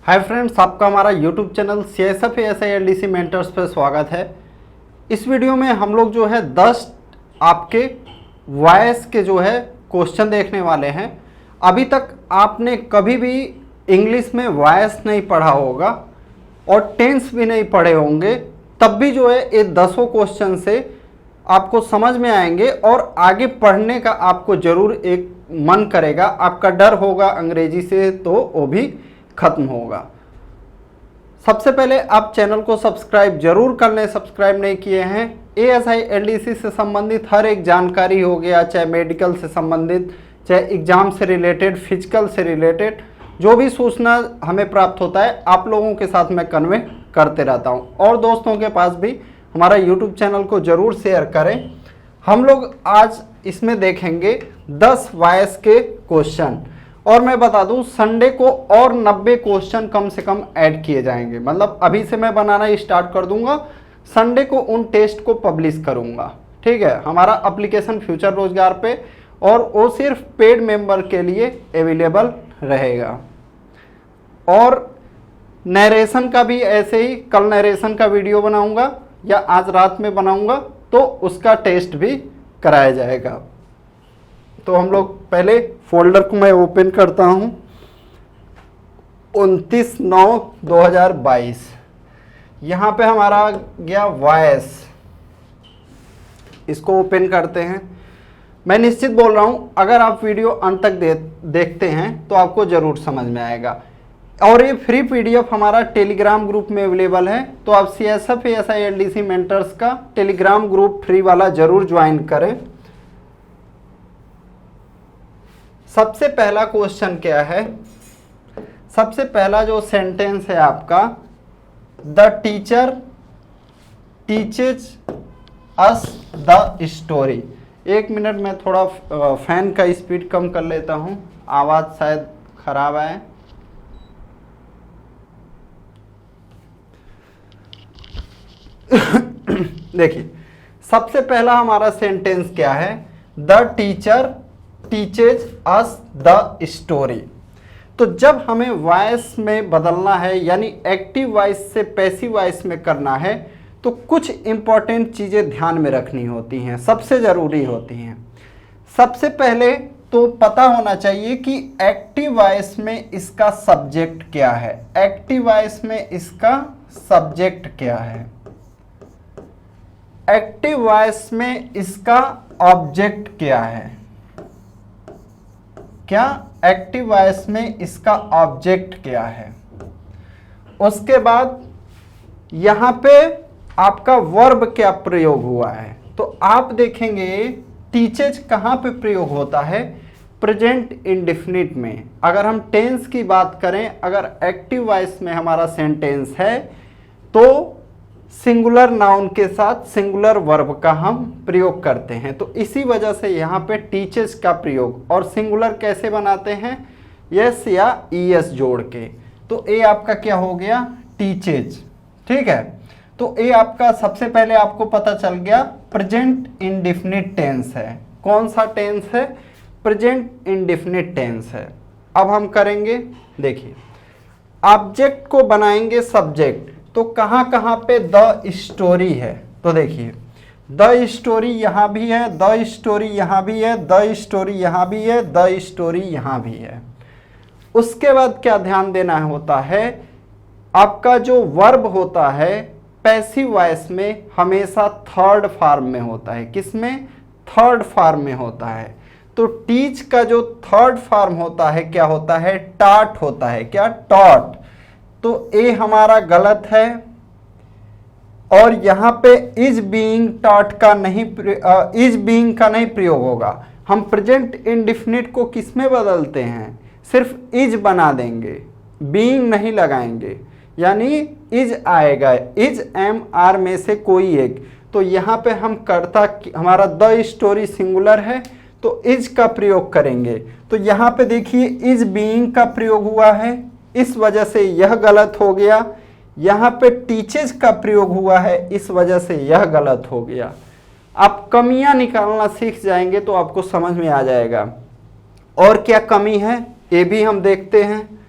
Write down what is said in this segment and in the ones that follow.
Hi friends, आपका हमारा YouTube channel CSF ASI LDC mentors पर स्वागत है। इस वीडियो में हम लोग जो है 10 आपके वॉइस के जो है क्वेश्चन देखने वाले हैं। अभी तक आपने कभी भी इंग्लिश में वॉइस नहीं पढ़ा होगा और टेंस भी नहीं पढ़े होंगे, तब भी जो है ये 10 क्वेश्चन से आपको समझ में आएंगे और आगे पढ़ने का आपको ज़रूर एक मन करेगा। आपका डर होगा अंग्रेजी से तो वो भी खत्म होगा। सबसे पहले आप चैनल को सब्सक्राइब जरूर कर लें, सब्सक्राइब नहीं किए हैं। ASI LDC से संबंधित हर एक जानकारी हो गया, चाहे मेडिकल से संबंधित, चाहे एग्जाम से रिलेटेड, फिजिकल से रिलेटेड, जो भी सूचना हमें प्राप्त होता है आप लोगों के साथ मैं कन्वे करते रहता हूं। और दोस्तों के पास भी हमारा YouTube चैनल को जरूर शेयर करें। हम लोग आज इसमें देखेंगे 10 वॉइस के क्वेश्चन, और मैं बता दूं संडे को और 90 क्वेश्चन कम से कम ऐड किए जाएंगे। मतलब अभी से मैं बनाना स्टार्ट कर दूंगा, संडे को उन टेस्ट को पब्लिश करूंगा। ठीक है, हमारा एप्लीकेशन फ्यूचर रोजगार पे, और वो सिर्फ पेड मेंबर के लिए अवेलेबल रहेगा। और नरेशन का भी ऐसे ही कल नरेशन का वीडियो बनाऊंगा या आज रात में बनाऊंगा, तो उसका टेस्ट भी कराया जाएगा। तो हम लोग पहले फोल्डर को मैं ओपन करता हूं। 29/9/2022 यहाँ पे हमारा गया वॉइस, इसको ओपन करते हैं। मैं निश्चित बोल रहा हूं, अगर आप वीडियो अंत तक देखते हैं तो आपको ज़रूर समझ में आएगा। और ये फ्री PDF हमारा टेलीग्राम ग्रुप में अवेलेबल है, तो आप CSF ASI LDC मेंटर्स का टेलीग्राम ग्रुप फ्री वाला ज़रूर ज्वाइन करें। सबसे पहला क्वेश्चन क्या है? सबसे पहला जो सेंटेंस है आपका, the teacher teaches us the story. एक मिनट में थोड़ा फैन का स्पीड कम कर लेता हूं, आवाज़ शायद खराब आए। देखिए, सबसे पहला हमारा सेंटेंस क्या है? The teacher teaches us the story. तो जब हमें वॉइस में बदलना है, यानी एक्टिव वॉइस से पैसिव वॉइस में करना है, तो कुछ इंपॉर्टेंट चीज़ें ध्यान में रखनी होती हैं, सबसे ज़रूरी होती हैं। सबसे पहले तो पता होना चाहिए कि एक्टिव वॉइस में इसका सब्जेक्ट क्या है, एक्टिव वॉइस में इसका सब्जेक्ट क्या है, एक्टिव वॉइस में इसका ऑब्जेक्ट क्या है, क्या एक्टिव वॉइस में इसका ऑब्जेक्ट क्या है। उसके बाद यहां पे आपका वर्ब क्या प्रयोग हुआ है। तो आप देखेंगे टीचेज कहां पे प्रयोग होता है? प्रेजेंट इंडेफिनिट में। अगर हम टेंस की बात करें, अगर एक्टिव वॉइस में हमारा सेंटेंस है तो सिंगुलर नाउन के साथ सिंगुलर वर्ब का हम प्रयोग करते हैं। तो इसी वजह से यहाँ पे टीचेस का प्रयोग, और सिंगुलर कैसे बनाते हैं? यस या ES जोड़ के। तो ये आपका क्या हो गया? टीचेज। ठीक है, तो ये आपका सबसे पहले आपको पता चल गया प्रेजेंट इंडेफिनिट टेंस है। कौन सा टेंस है? प्रेजेंट इंडेफिनिट टेंस है। अब हम करेंगे, देखिए, ऑब्जेक्ट को बनाएंगे सब्जेक्ट। तो कहाँ कहाँ पे द स्टोरी है? तो देखिए, द स्टोरी यहाँ भी है, द स्टोरी यहाँ भी है, द स्टोरी यहाँ भी है, द स्टोरी यहाँ भी है। उसके बाद क्या ध्यान देना होता है? आपका जो वर्ब होता है पैसिव वॉइस में हमेशा थर्ड फॉर्म में होता है। किसमें? थर्ड फॉर्म में होता है। तो टीच का जो थर्ड फॉर्म होता है क्या होता है? टॉट होता है। क्या? टॉट। तो ए हमारा गलत है, और यहाँ पे इज बीइंग टॉट का नहीं, इज बीइंग का नहीं प्रयोग होगा। हम प्रेजेंट इंडेफिनिट को किस में बदलते हैं? सिर्फ इज बना देंगे, बीइंग नहीं लगाएंगे, यानी इज आएगा, इज MR में से कोई एक। तो यहाँ पे हम करता, हमारा द स्टोरी सिंगुलर है तो इज का प्रयोग करेंगे। तो यहाँ पे देखिए इज बीइंग का प्रयोग हुआ है, इस वजह से यह गलत हो गया। यहाँ पे टीचेज का प्रयोग हुआ है, इस वजह से यह गलत हो गया। आप कमियां निकालना सीख जाएंगे तो आपको समझ में आ जाएगा। और क्या कमी है ये भी हम देखते हैं।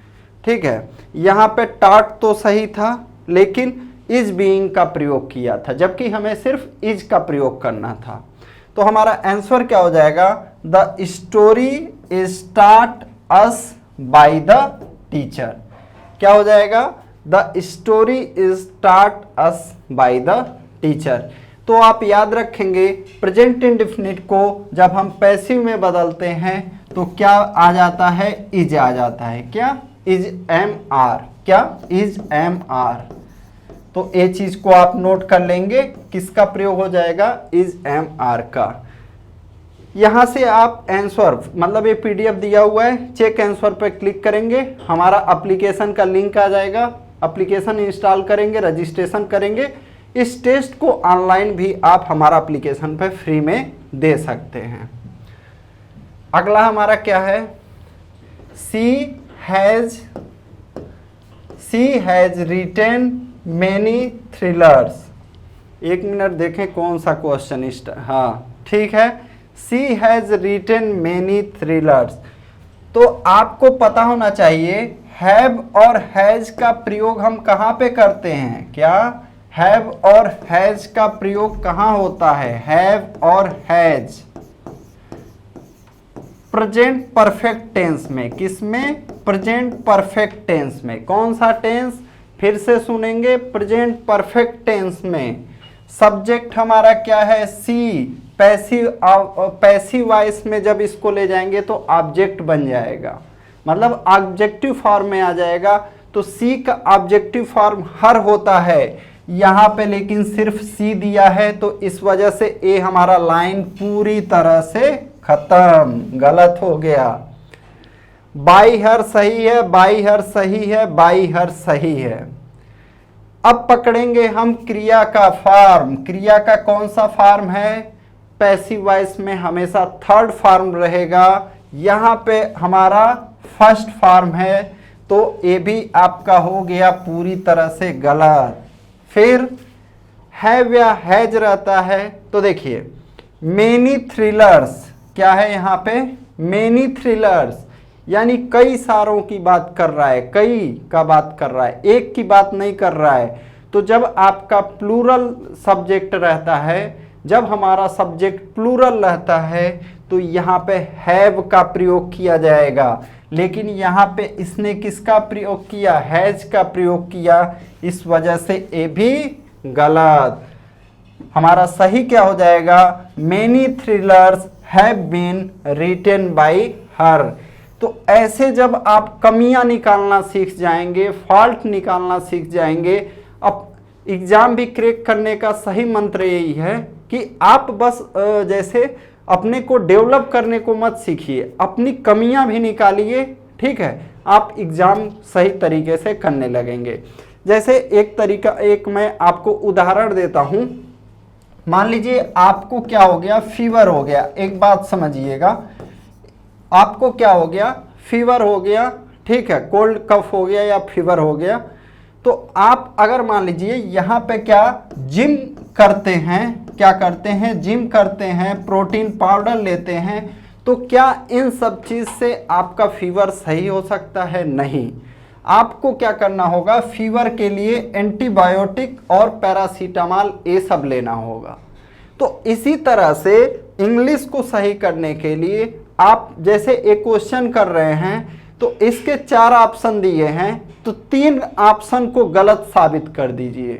ठीक है, यहाँ पे टॉट तो सही था लेकिन इज बीइंग का प्रयोग किया था, जबकि हमें सिर्फ इज का प्रयोग करना था। तो हमारा आंसर क्या हो जाएगा, the story is taught us by the teacher. क्या हो जाएगा, the story is taught us by the teacher. तो आप याद रखेंगे प्रेजेंट इंडेफिनिट को जब हम पैसिव में बदलते हैं तो क्या आ जाता है, इज आ जाता है। क्या, इज एम आर। क्या, इज एम आर। तो ये चीज को आप नोट कर लेंगे, किसका प्रयोग हो जाएगा, इज एम आर का। यहां से आप आंसर, मतलब ये पीडीएफ दिया हुआ है, चेक आंसर पर क्लिक करेंगे, हमारा एप्लीकेशन का लिंक आ जाएगा, एप्लीकेशन इंस्टॉल करेंगे, रजिस्ट्रेशन करेंगे। इस टेस्ट को ऑनलाइन भी आप हमारा एप्लीकेशन पे फ्री में दे सकते हैं। अगला हमारा क्या है, सी हैज रिटेन मेनी थ्रिलर्स। एक मिनट देखें कौन सा क्वेश्चन, हाँ ठीक है, सी हैज रिटेन मेनी थ्रिलर्स। तो आपको पता होना चाहिए हैव और हैज का प्रयोग हम कहाँ पे करते हैं। क्या, हैव और हैज का प्रयोग कहाँ होता है, हैव और हैज प्रेजेंट परफेक्ट टेंस में। किसमें, प्रेजेंट परफेक्ट टेंस में। कौन सा टेंस, फिर से सुनेंगे, प्रेजेंट परफेक्ट टेंस में। सब्जेक्ट हमारा क्या है, सी। पैसिव वॉइस में जब इसको ले जाएंगे तो ऑब्जेक्ट बन जाएगा, मतलब ऑब्जेक्टिव फॉर्म में आ जाएगा। तो सी का ऑब्जेक्टिव फॉर्म हर होता है यहाँ पे, लेकिन सिर्फ सी दिया है तो इस वजह से ए हमारा लाइन पूरी तरह से खत्म, गलत हो गया। बाई हर सही है, बाई हर सही है, बाई हर सही है। अब पकड़ेंगे हम क्रिया का फॉर्म। क्रिया का कौन सा फॉर्म है, पैसिव वॉइस में हमेशा थर्ड फॉर्म रहेगा, यहाँ पे हमारा फर्स्ट फॉर्म है, तो ये भी आपका हो गया पूरी तरह से गलत। फिर हैव या हैज रहता है, तो देखिए मेनी थ्रिलर्स, क्या है यहाँ पे, मेनी थ्रिलर्स, यानी कई सारों की बात कर रहा है, कई का बात कर रहा है, एक की बात नहीं कर रहा है। तो जब आपका प्लूरल सब्जेक्ट रहता है, जब हमारा सब्जेक्ट प्लूरल रहता है तो यहाँ पे हैव का प्रयोग किया जाएगा, लेकिन यहाँ पे इसने किसका प्रयोग किया, हैज का प्रयोग किया, इस वजह से ये भी गलत। हमारा सही क्या हो जाएगा, many thrillers have been written by her. तो ऐसे जब आप कमियां निकालना सीख जाएंगे, फॉल्ट निकालना सीख जाएंगे, अब एग्जाम भी क्रैक करने का सही मंत्र यही है कि आप बस जैसे अपने को डेवलप करने को मत सीखिए, अपनी कमियां भी निकालिए, ठीक है, आप एग्जाम सही तरीके से करने लगेंगे। जैसे एक तरीका, एक मैं आपको उदाहरण देता हूं। मान लीजिए आपको क्या हो गया, फीवर हो गया। एक बात समझिएगा, आपको क्या हो गया, फीवर हो गया, ठीक है, कोल्ड कफ हो गया या फीवर हो गया। तो आप अगर मान लीजिए यहाँ पे क्या जिम करते हैं, क्या करते हैं, जिम करते हैं, प्रोटीन पाउडर लेते हैं, तो क्या इन सब चीज़ से आपका फीवर सही हो सकता है, नहीं। आपको क्या करना होगा, फीवर के लिए एंटीबायोटिक और पैरासीटामॉल ये सब लेना होगा। तो इसी तरह से इंग्लिश को सही करने के लिए आप जैसे एक क्वेश्चन कर रहे हैं तो इसके 4 ऑप्शन दिए हैं, तो 3 ऑप्शन को गलत साबित कर दीजिए।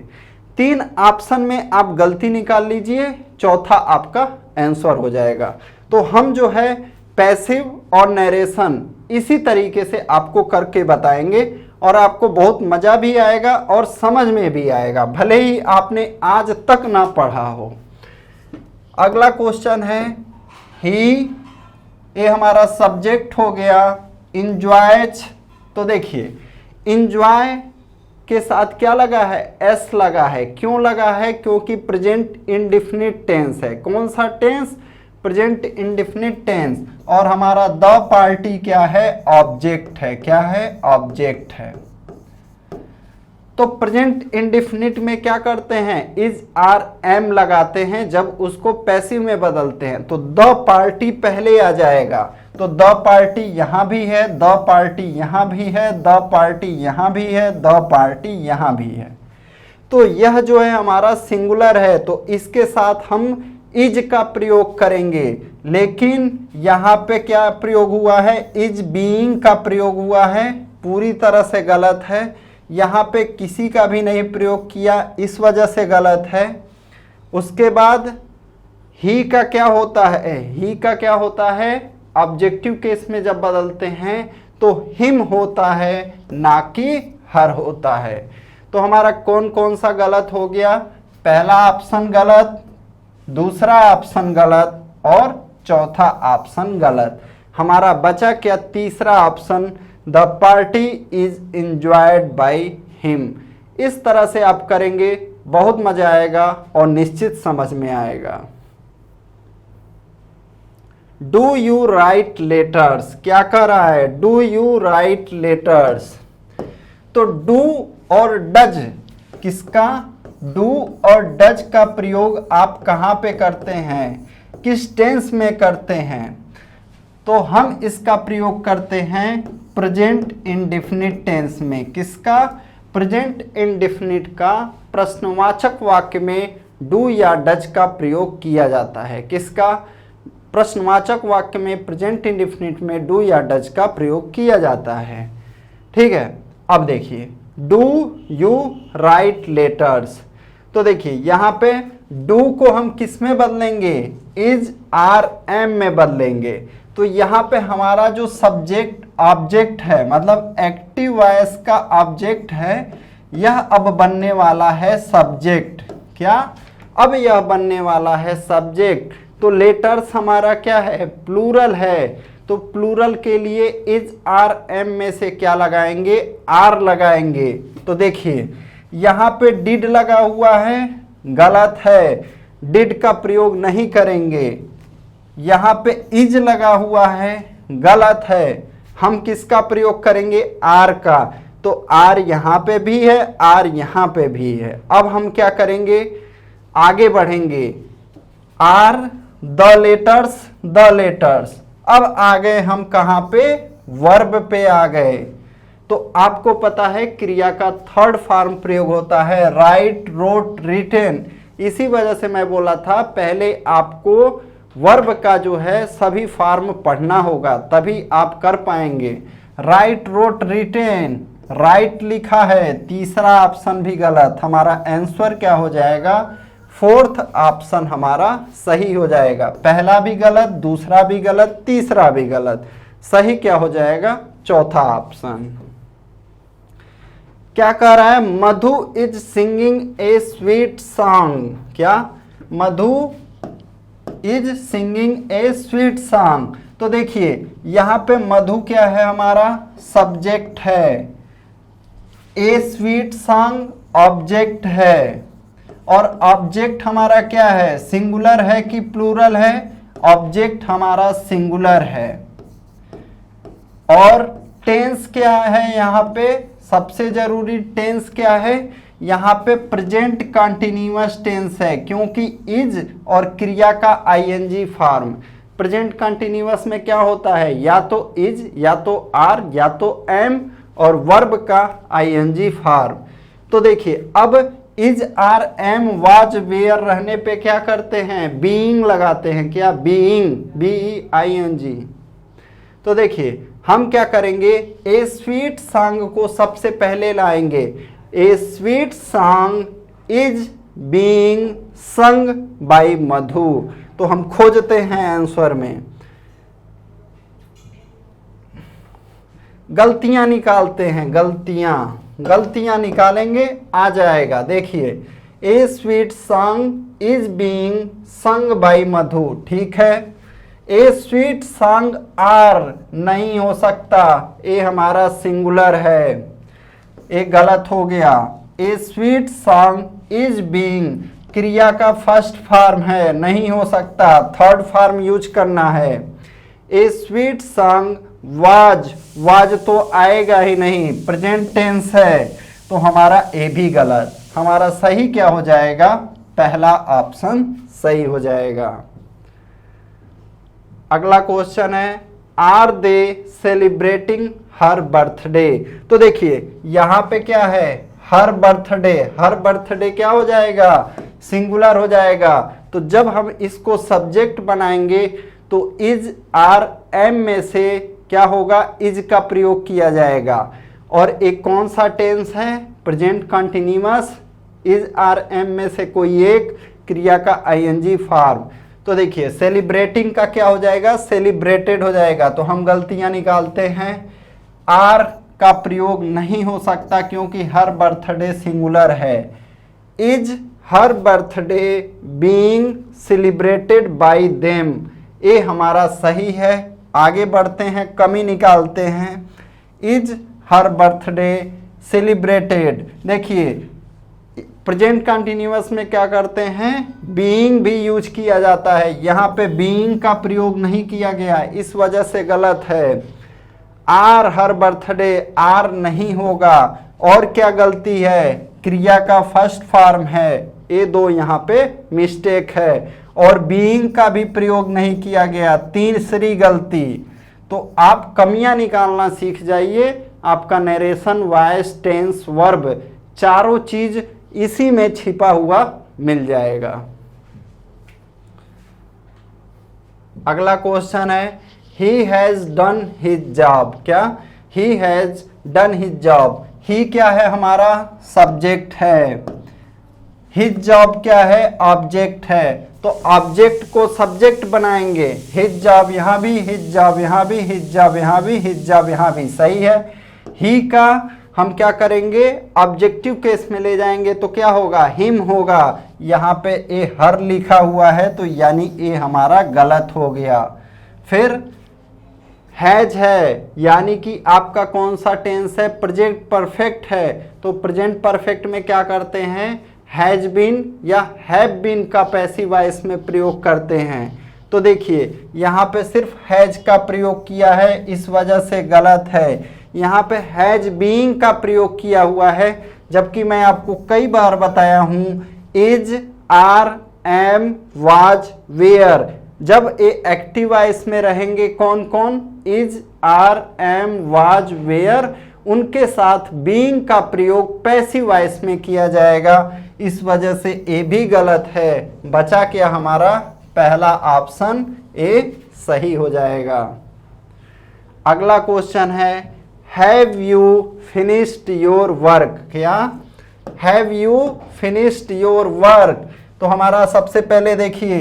3 ऑप्शन में आप गलती निकाल लीजिए, चौथा आपका आंसर हो जाएगा। तो हम जो है पैसिव और नरेशन इसी तरीके से आपको करके बताएंगे और आपको बहुत मज़ा भी आएगा और समझ में भी आएगा, भले ही आपने आज तक ना पढ़ा हो। अगला क्वेश्चन है ही, ये हमारा सब्जेक्ट हो गया। इंजॉयज, तो देखिए इंजॉय के साथ क्या लगा है, एस लगा है। क्यों लगा है, क्योंकि प्रेजेंट इंडेफिनिट टेंस है। कौन सा टेंस, प्रेजेंट इंडेफिनिट टेंस। और हमारा द पार्टी क्या है, ऑब्जेक्ट है। क्या है, ऑब्जेक्ट है। तो प्रेजेंट इंडेफिनिट में क्या करते हैं, इज आर एम लगाते हैं जब उसको पैसिव में बदलते हैं, तो द पार्टी पहले आ जाएगा। तो द पार्टी यहां भी है, द पार्टी यहां भी है, द पार्टी यहां भी है, द पार्टी यहां भी है। तो यह जो है हमारा सिंगुलर है, तो इसके साथ हम इज का प्रयोग करेंगे। लेकिन यहां पे क्या प्रयोग हुआ है, इज बीइंग का प्रयोग हुआ है, पूरी तरह से गलत है। यहां पे किसी का भी नहीं प्रयोग किया, इस वजह से गलत है। उसके बाद ही का क्या होता है, ही का क्या होता है, ऑब्जेक्टिव केस में जब बदलते हैं तो हिम होता है, ना कि हर होता है। तो हमारा कौन कौन सा गलत हो गया, पहला ऑप्शन गलत, दूसरा ऑप्शन गलत और चौथा ऑप्शन गलत। हमारा बचा क्या, तीसरा option, the party is enjoyed by him. इस तरह से आप करेंगे, बहुत मजा आएगा और निश्चित समझ में आएगा। डू यू राइट लेटर्स, क्या कर रहा है, डू यू राइट लेटर्स। तो डू और डज, किसका, डू और डज का प्रयोग आप कहां पे करते हैं, किस टेंस में करते हैं। तो हम इसका प्रयोग करते हैं प्रेजेंट इंडेफिनिट टेंस में। किसका, प्रेजेंट इंडेफिनिट का प्रश्नवाचक वाक्य में डू या डज का प्रयोग किया जाता है। किसका, प्रश्नवाचक वाक्य में प्रेजेंट इंडेफिनिट में डू या डज का प्रयोग किया जाता है। ठीक है, अब देखिए डू यू राइट लेटर्स। तो देखिए यहां पे डू को हम किस में बदलेंगे, इज आर एम में बदलेंगे। तो यहां पे हमारा जो सब्जेक्ट ऑब्जेक्ट है, मतलब एक्टिव वॉइस का ऑब्जेक्ट है, यह अब बनने वाला है सब्जेक्ट। क्या, अब यह बनने वाला है सब्जेक्ट। तो लेटर्स हमारा क्या है, प्लूरल है। तो प्लूरल के लिए इज आर एम में से क्या लगाएंगे, आर लगाएंगे। तो देखिए यहां पे डिड लगा हुआ है, गलत है, डिड का प्रयोग नहीं करेंगे। यहां पे इज लगा हुआ है, गलत है, हम किसका प्रयोग करेंगे, आर का। तो आर यहां पे भी है, आर यहां पे भी है। अब हम क्या करेंगे, आगे बढ़ेंगे, are the letters, the letters. अब आ गए हम कहां पे, वर्ब पे आ गए। तो आपको पता है क्रिया का थर्ड फॉर्म प्रयोग होता है, राइट, रोट, रिटेन। इसी वजह से मैं बोला था पहले आपको वर्ब का जो है सभी फॉर्म पढ़ना होगा, तभी आप कर पाएंगे। राइट, रोट, रिटेन, राइट लिखा है, तीसरा ऑप्शन भी गलत। हमारा आंसर क्या हो जाएगा, फोर्थ ऑप्शन हमारा सही हो जाएगा। पहला भी गलत, दूसरा भी गलत, तीसरा भी गलत, सही क्या हो जाएगा, चौथा ऑप्शन। क्या कह रहा है, Madhu is singing a sweet song. क्या, Madhu is singing a sweet song. तो देखिए यहां पे मधु क्या है, हमारा सब्जेक्ट है, ए स्वीट सॉन्ग ऑब्जेक्ट है। और ऑब्जेक्ट हमारा क्या है, सिंगुलर है कि प्लूरल है, ऑब्जेक्ट हमारा सिंगुलर है। और टेंस क्या है, यहाँ पे सबसे जरूरी टेंस क्या है, यहाँ पे प्रेजेंट कंटिन्यूअस टेंस है, क्योंकि इज और क्रिया का आईएनजी फॉर्म। प्रेजेंट कंटिन्यूअस में क्या होता है, या तो इज, या तो आर, या तो एम, और वर्ब का आईएनजी फॉर्म। तो देखिए अब is, are, am, was, were रहने पे क्या करते हैं, बीइंग लगाते हैं। क्या, बीइंग, BEING। तो देखिए हम क्या करेंगे, ए स्वीट सॉन्ग को सबसे पहले लाएंगे। A sweet song is being sung by Madhu. तो हम खोजते हैं आंसर में, गलतियां निकालते हैं, गलतियां निकालेंगे, आ जाएगा। देखिए a sweet song is being sung by Madhu, ठीक है। ए स्वीट सॉन्ग आर नहीं हो सकता, ए हमारा सिंगुलर है, ए गलत हो गया। ए स्वीट सॉन्ग इज बीइंग क्रिया का फर्स्ट फॉर्म है, नहीं हो सकता, थर्ड फॉर्म यूज करना है। ए स्वीट सॉन्ग वाज तो आएगा ही नहीं, प्रेजेंट टेंस है, तो हमारा ए भी गलत। हमारा सही क्या हो जाएगा, पहला ऑप्शन सही हो जाएगा। अगला क्वेश्चन है, are they celebrating her birthday. तो देखिए यहां पे क्या है, हर बर्थडे, हर बर्थडे क्या हो जाएगा, सिंगुलर हो जाएगा। तो जब हम इसको सब्जेक्ट बनाएंगे तो इज आर एम में से क्या होगा, इज का प्रयोग किया जाएगा। और एक कौन सा टेंस है, present continuous, is are am में से कोई एक क्रिया का आईएनजी फॉर्म। तो देखिए सेलिब्रेटिंग का क्या हो जाएगा, सेलिब्रेटेड हो जाएगा। तो हम गलतियां निकालते हैं, आर का प्रयोग नहीं हो सकता क्योंकि हर बर्थडे सिंगुलर है। Is her birthday being celebrated by them, ये हमारा सही है। आगे बढ़ते हैं, कमी निकालते हैं। इज हर बर्थडे सेलिब्रेटेड, देखिए प्रेजेंट कंटिन्यूअस में क्या करते हैं, बीइंग भी यूज किया जाता है, यहाँ पे बीइंग का प्रयोग नहीं किया गया, इस वजह से गलत है। आर हर बर्थडे, आर नहीं होगा। और क्या गलती है, क्रिया का फर्स्ट फॉर्म है, ये दो यहाँ पे मिस्टेक है। और बीइंग का भी प्रयोग नहीं किया गया, तीसरी गलती। तो आप कमियां निकालना सीख जाइए, आपका नरेशन, वॉइस, टेंस, वर्ब, चारों चीज इसी में छिपा हुआ मिल जाएगा। अगला क्वेश्चन है, he has done his job. क्या, he has done his job. He क्या है, हमारा सब्जेक्ट है, हिज जॉब क्या है, ऑब्जेक्ट है। तो ऑब्जेक्ट को सब्जेक्ट बनाएंगे, हिज जॉब यहाँ भी, हिज जॉब यहाँ भी, हिज जॉब यहाँ भी, हिज जॉब यहाँ भी, सही है। ही का हम क्या करेंगे, ऑब्जेक्टिव केस में ले जाएंगे तो क्या होगा, हिम होगा। यहाँ पे ए हर लिखा हुआ है तो यानी ए हमारा गलत हो गया। फिर हैज है, यानी कि आपका कौन सा टेंस है, प्रेजेंट परफेक्ट है। तो प्रेजेंट परफेक्ट में क्या करते हैं, हैज बीन या हैव बीन का पैसिव वॉइस में प्रयोग करते हैं। तो देखिए यहाँ पे सिर्फ हैज का प्रयोग किया है, इस वजह से गलत है। यहाँ पे हैज बीइंग का प्रयोग किया हुआ है, जबकि मैं आपको कई बार बताया हूं is, are, am, was, were. जब ये एक्टिव वॉइस में रहेंगे कौन कौन, is, are, am, was, were, उनके साथ बीइंग का प्रयोग पैसिव वॉइस में किया जाएगा। इस वजह से ए भी गलत है। बचा क्या हमारा, पहला ऑप्शन ए सही हो जाएगा। अगला क्वेश्चन है, have you finished your work. क्या, have you finished your work. तो हमारा सबसे पहले देखिए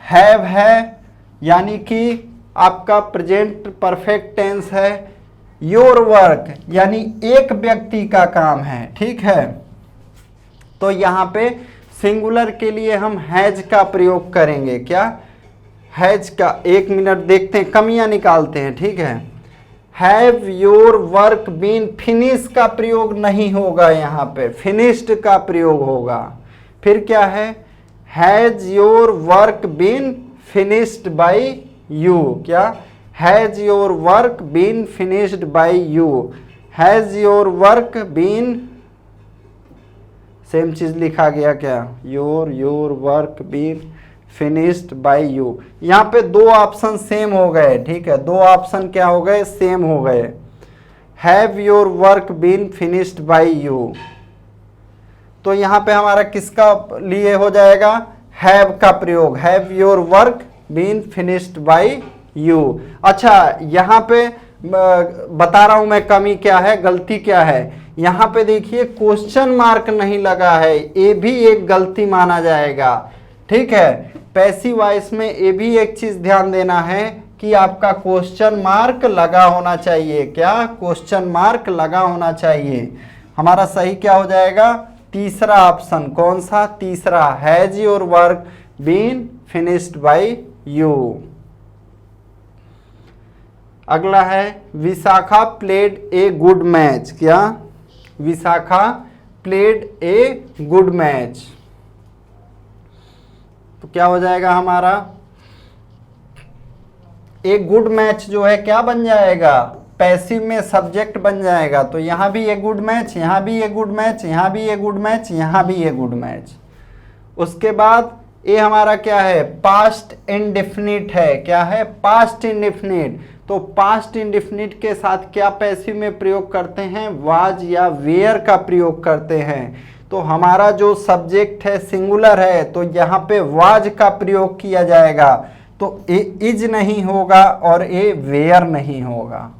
हैव है, यानी कि आपका प्रेजेंट परफेक्ट टेंस है। योर वर्क यानी एक व्यक्ति का काम है, ठीक है। तो यहाँ पे सिंगुलर के लिए हम हैज का प्रयोग करेंगे। क्या, हैज का, एक मिनट देखते हैं, कमियां निकालते हैं, ठीक है। Have your work been, finish का प्रयोग नहीं होगा, यहाँ पे फिनिश्ड का प्रयोग होगा। फिर क्या है, has your work been finished by you. क्या, has your work been finished by you. Has your work been, same चीज लिखा गया क्या, your work been finished by you. यहाँ पे दो ऑप्शन सेम हो गए, ठीक है, दो ऑप्शन क्या हो गए, सेम हो गए। Have your work been finished by you, तो यहाँ पे हमारा किसका लिए हो जाएगा, हैव का प्रयोग, have your work been finished by you. अच्छा, यहाँ पे बता रहा हूं मैं कमी क्या है, गलती क्या है। यहाँ पे देखिए क्वेश्चन मार्क नहीं लगा है, ये भी एक गलती माना जाएगा, ठीक है। पैसिव वॉइस में ये भी एक चीज ध्यान देना है कि आपका क्वेश्चन मार्क लगा होना चाहिए। क्या, क्वेश्चन मार्क लगा होना चाहिए। हमारा सही क्या हो जाएगा, तीसरा ऑप्शन, कौन सा, तीसरा, has your work been finished by you. अगला है, Vishakha played a good match. क्या, Vishakha played a good match, तो क्या हो जाएगा हमारा, एक गुड मैच जो है क्या बन जाएगा, पैसिव में सब्जेक्ट बन जाएगा। तो यहां भी ये गुड मैच, यहां भी ये गुड मैच, यहां भी ये गुड मैच, यहां भी ये गुड मैच। उसके बाद ये हमारा क्या है, पास्ट इंडेफिनिट है। क्या है, पास्ट इंडेफिनिट। तो पास्ट इंडेफिनिट के साथ क्या पैसिव में प्रयोग करते हैं, वाज या वेयर का प्रयोग करते हैं। तो हमारा जो सब्जेक्ट है सिंगुलर है, तो यहाँ पे वाज का प्रयोग किया जाएगा, तो ए इज नहीं होगा और ए वेयर नहीं होगा।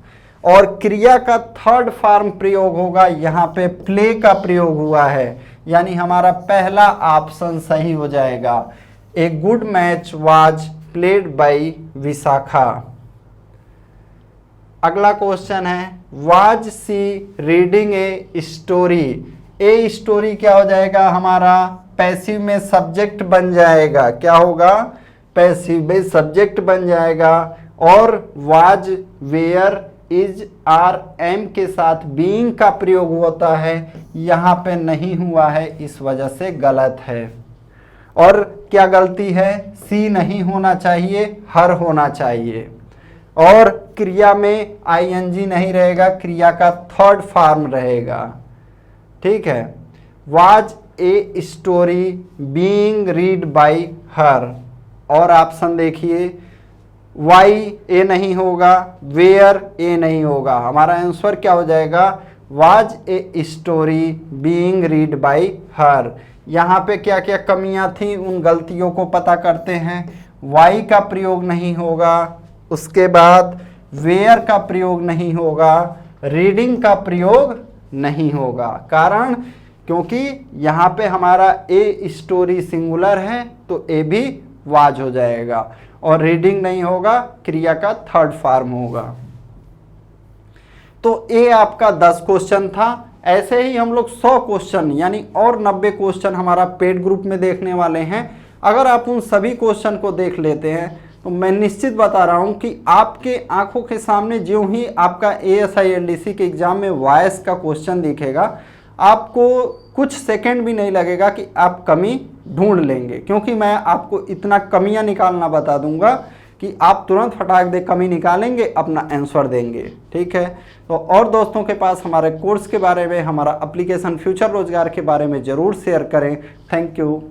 और क्रिया का थर्ड फॉर्म प्रयोग होगा, यहाँ पे प्ले का प्रयोग हुआ है, यानी हमारा पहला ऑप्शन सही हो जाएगा। A good match was played by Vishakha. अगला क्वेश्चन है, was she reading a story. A story क्या हो जाएगा, हमारा पैसिव में सब्जेक्ट बन जाएगा, क्या होगा, पैसिव में सब्जेक्ट बन जाएगा। और was, were, is, are, am के साथ बीइंग का प्रयोग होता है, यहाँ पे नहीं हुआ है, इस वजह से गलत है। और क्या गलती है, सी नहीं होना चाहिए, हर होना चाहिए। और क्रिया में आईएनजी नहीं रहेगा, क्रिया का थर्ड फॉर्म रहेगा, ठीक है। Was a story being read by हर। और ऑप्शन देखिए, वाई ए नहीं होगा, वेयर ए नहीं होगा, हमारा आंसर क्या हो जाएगा, was a story being read by हर। यहाँ पे क्या क्या कमियां थी, उन गलतियों को पता करते हैं। वाई का प्रयोग नहीं होगा, उसके बाद वेयर का प्रयोग नहीं होगा, रीडिंग का प्रयोग नहीं होगा। कारण क्योंकि यहाँ पे हमारा ए स्टोरी सिंगुलर है, तो ए भी वाज हो जाएगा। और रीडिंग नहीं होगा, क्रिया का थर्ड फॉर्म होगा। तो ए आपका 10 क्वेश्चन था। ऐसे ही हम लोग 100 क्वेश्चन यानी और 90 क्वेश्चन हमारा पेड ग्रुप में देखने वाले हैं। अगर आप उन सभी क्वेश्चन को देख लेते हैं, तो मैं निश्चित बता रहा हूं कि आपके आंखों के सामने ज्यों ही आपका ASILDC के एग्जाम में वॉइस का क्वेश्चन दिखेगा, आपको कुछ सेकंड भी नहीं लगेगा कि आप कमी ढूंढ लेंगे, क्योंकि मैं आपको इतना कमियां निकालना बता दूंगा कि आप तुरंत फटाक दे कमी निकालेंगे, अपना आंसर देंगे, ठीक है। तो और दोस्तों के पास हमारे कोर्स के बारे में, हमारा एप्लीकेशन फ्यूचर रोजगार के बारे में ज़रूर शेयर करें। Thank you.